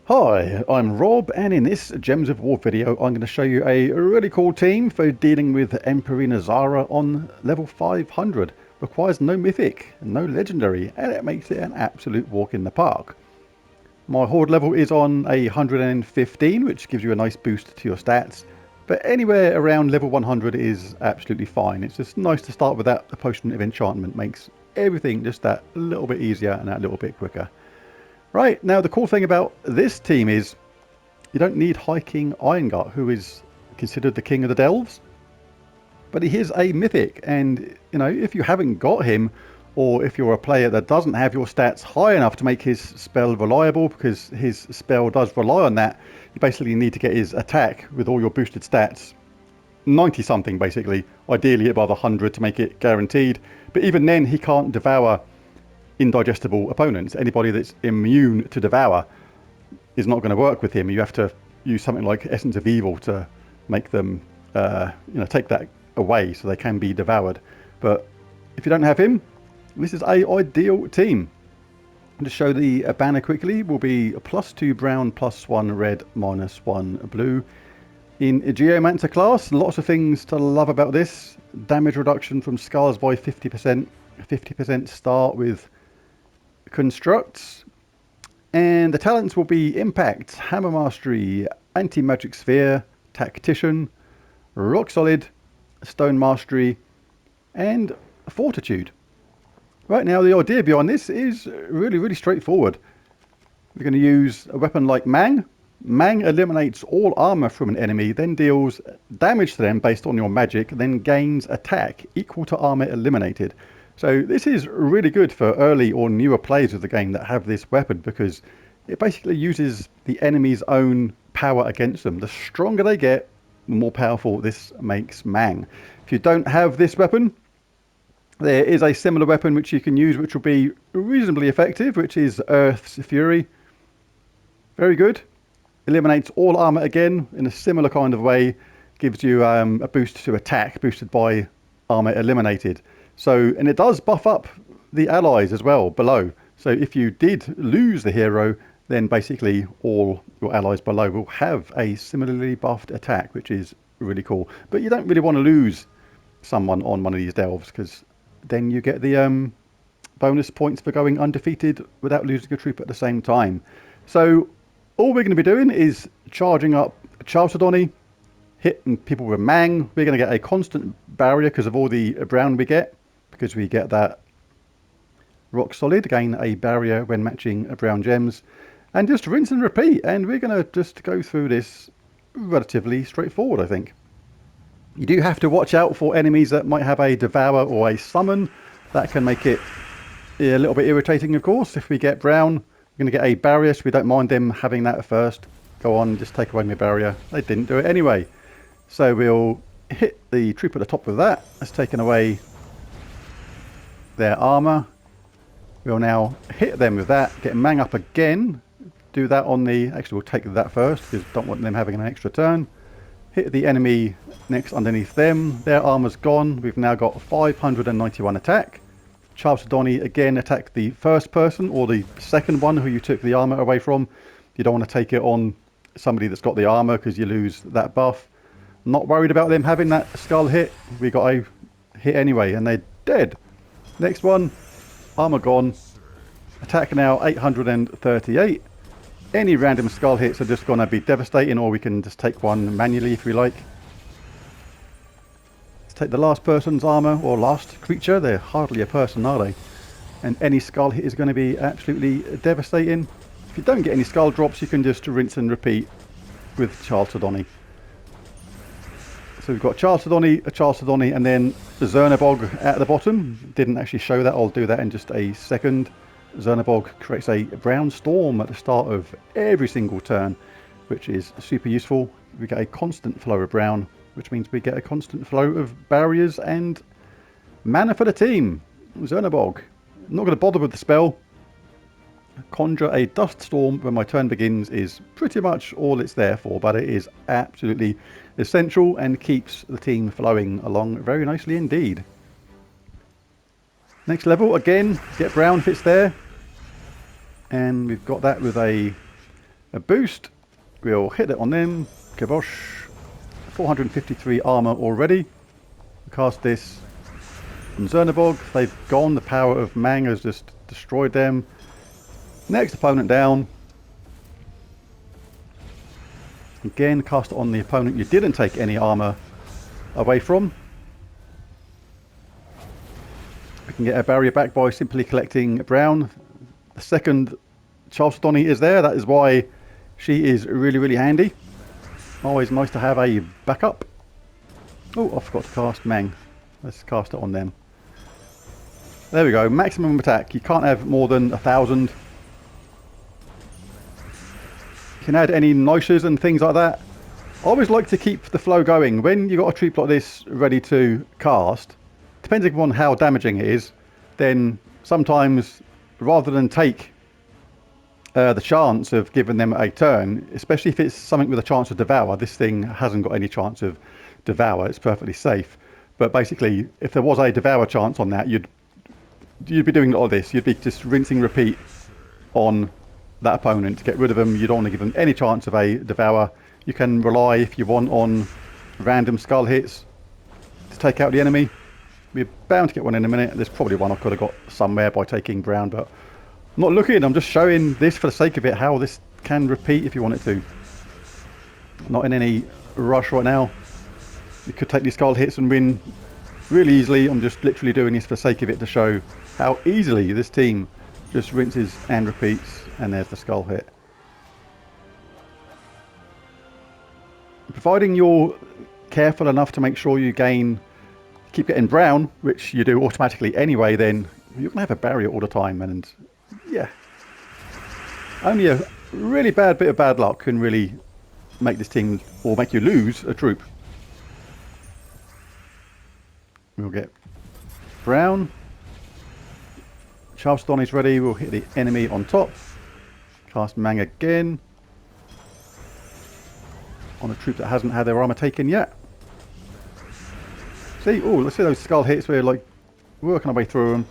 Hi, I'm Rob, and in this Gems of War video I'm going to show you a really cool team for dealing with Emperinazar on level 500. Requires no mythic, no legendary, and it makes it an absolute walk in the park. My horde level is on 115, which gives you a nice boost to your stats, but anywhere around level 100 is absolutely fine. It's just nice to start with that potion of enchantment, makes everything just that little bit easier and that little bit quicker. Right, now the cool thing about this team is you don't need High King Irongut, who is considered the king of the delves, but he is a mythic, and you know, if you haven't got him, or if you're a player that doesn't have your stats high enough to make his spell reliable, because his spell does rely on that, you basically need to get his attack with all your boosted stats 90 something basically, ideally above 100 to make it guaranteed, but even then he can't devour indigestible opponents. Anybody that's immune to devour is not going to work with him. You have to use something like Essence of Evil to make them take that away so they can be devoured. But if you don't have him, this is a ideal team. To show the banner quickly, will be +2 brown, +1 red, -1 blue. In a Geomancer class, lots of things to love about this. Damage reduction from scars by 50%, 50% start with constructs, and the talents will be impact, hammer mastery, anti-magic sphere, tactician, rock solid, stone mastery, and fortitude. Right, now the idea behind this is really straightforward. We're going to use a weapon like Mang. Mang eliminates all armor from an enemy, then deals damage to them based on your magic, then gains attack equal to armor eliminated. So this is really good for early or newer players of the game that have this weapon, because it basically uses the enemy's own power against them. The stronger they get, the more powerful this makes Mang. If you don't have this weapon, there is a similar weapon which you can use, which will be reasonably effective, which is Earth's Fury. Very good. Eliminates all armor again in a similar kind of way. Gives you a boost to attack, boosted by armor eliminated. So, and it does buff up the allies as well below. So if you did lose the hero, then basically all your allies below will have a similarly buffed attack, which is really cool. But you don't really want to lose someone on one of these delves, because then you get the bonus points for going undefeated without losing a troop at the same time. So all we're going to be doing is charging up Chalcedony, hitting people with Mang. We're going to get a constant barrier because of all the brown we get, because we get that rock solid, gain a barrier when matching brown gems, and just rinse and repeat. And we're going to just go through this relatively straightforward, I think. You do have to watch out for enemies that might have a devour or a summon. That can make it a little bit irritating, of course. If we get brown, we're going to get a barrier, so we don't mind them having that at first. Go on, just take away my barrier. They didn't do it anyway. So we'll hit the troop at the top with that. That's taken away their armor. We'll now hit them with that, get Mang up again. Do that on the, actually we'll take that first because don't want them having an extra turn. Hit the enemy next underneath them. Their armor's gone. We've now got 591 attack. Chalcedony again attack the first person or the second one who you took the armor away from. You don't want to take it on somebody that's got the armor because you lose that buff. Not worried about them having that skull hit. We got a hit anyway and they're dead. Next one, armor gone. Attack now 838. Any random skull hits are just going to be devastating, or we can just take one manually if we like. Let's take the last person's armor, or last creature. They're hardly a person, are they? And any skull hit is going to be absolutely devastating. If you don't get any skull drops, you can just rinse and repeat with Chalcedony. So we've got Chalcedony, and then Zernabog at the bottom. Didn't actually show that. I'll do that in just a second. Zernabog creates a brown storm at the start of every single turn, which is super useful. We get a constant flow of brown, which means we get a constant flow of barriers and mana for the team. Zernabog. I'm not going to bother with the spell. Conjure a dust storm when my turn begins is pretty much all it's there for, but it is absolutely essential and keeps the team flowing along very nicely indeed. Next level, again, get brown if it's there. And we've got that with a boost. We'll hit it on them. Kibosh. 453 armor already. Cast this on Zernabog. They've gone. The power of Mang has just destroyed them. Next opponent down. Again, cast it on the opponent you didn't take any armor away from. We can get a barrier back by simply collecting brown. The second Chalcedony is there. That is why she is really, really handy. Always nice to have a backup. Oh, I forgot to cast Mang. Let's cast it on them. There we go. Maximum attack. You can't have more than 1,000. You can add any niches and things like that. I always like to keep the flow going. When you've got a troop like this ready to cast, depending upon how damaging it is, then sometimes rather than take the chance of giving them a turn, especially if it's something with a chance of devour, this thing hasn't got any chance of devour, it's perfectly safe. But basically, if there was a devour chance on that, you'd be doing all this. You'd be just rinsing repeat on that opponent to get rid of them. You don't want to give them any chance of a devour. You can rely, if you want, on random skull hits to take out the enemy. We're bound to get one in a minute. There's probably one I could have got somewhere by taking brown, but I'm not looking. I'm just showing this for the sake of it, how this can repeat if you want it to. Not in any rush right now. You could take these skull hits and win really easily. I'm just literally doing this for the sake of it to show how easily this team just rinses and repeats. And there's the skull hit. Providing you're careful enough to make sure you keep getting brown, which you do automatically anyway, then you're going to have a barrier all the time. And yeah, only a really bad bit of bad luck can really make this team, or make you lose a troop. We'll get brown. Charleston is ready. We'll hit the enemy on top. Cast Mang again on a troop that hasn't had their armor taken yet. See, oh, let's see those skull hits. We're like working our way through them.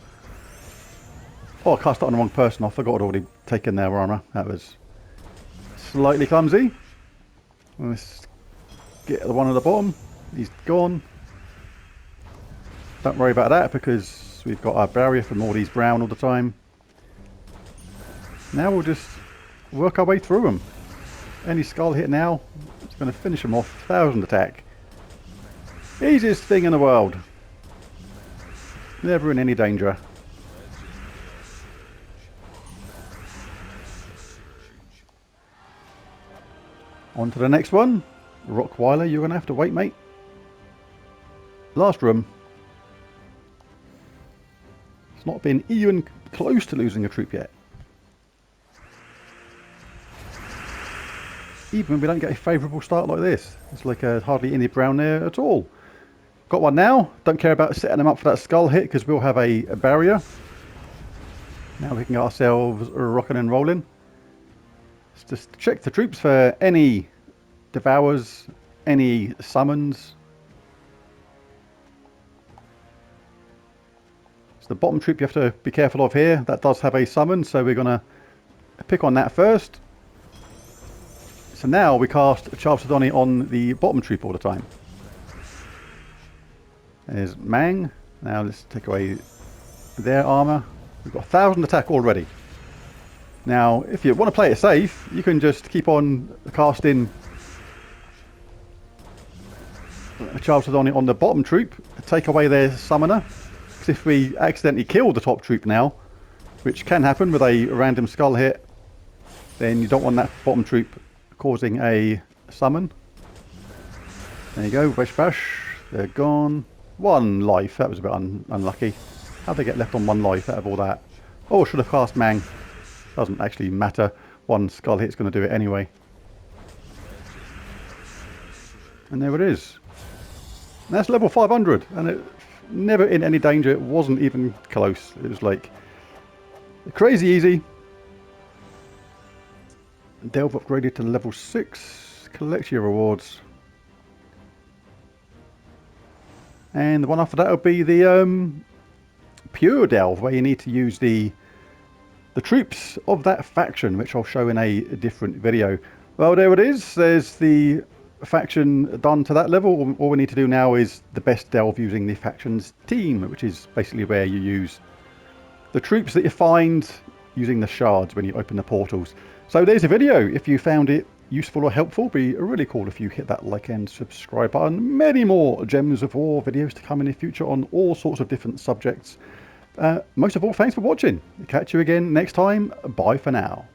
Oh, I cast it on the wrong person. I forgot I'd already taken their armor. That was slightly clumsy. Let's get the one at the bottom. He's gone. Don't worry about that because we've got our barrier from all these brown all the time. Now we'll just work our way through them. Any skull hit now, it's going to finish them off. 1,000 attack. Easiest thing in the world. Never in any danger. On to the next one. Rockweiler, you're going to have to wait, mate. Last room. It's not been even close to losing a troop yet. Even when we don't get a favourable start like this. It's like hardly any brown there at all. Got one now. Don't care about setting them up for that skull hit because we'll have a barrier. Now we can get ourselves rocking and rolling. Let's just check the troops for any devours, any summons. It's the bottom troop you have to be careful of here. That does have a summon, so we're going to pick on that first. So now we cast Chalcedony on the bottom troop all the time. There's Mang. Now let's take away their armor. We've got 1,000 attack already. Now, if you want to play it safe, you can just keep on casting Chalcedony on the bottom troop, take away their summoner. Because if we accidentally kill the top troop now, which can happen with a random skull hit, then you don't want that bottom troop causing a summon. There you go, bash bash. They're gone. 1 life. That was a bit unlucky. How'd they get left on 1 life out of all that? Oh, should have cast Mang. Doesn't actually matter. 1 skull hit's going to do it anyway. And there it is. And that's level 500. And it never in any danger. It wasn't even close. It was like crazy easy. Delve upgraded to level 6. Collect your rewards. And the one after that will be the pure delve where you need to use the troops of that faction, which I'll show in a different video. Well, there it is. There's the faction done to that level. All we need to do now is the best delve using the faction's team, which is basically where you use the troops that you find using the shards when you open the portals. So there's a video. If you found it useful or helpful, it'd be really cool if you hit that like and subscribe button. Many more Gems of War videos to come in the future on all sorts of different subjects. Most of all, thanks for watching. Catch you again next time. Bye for now.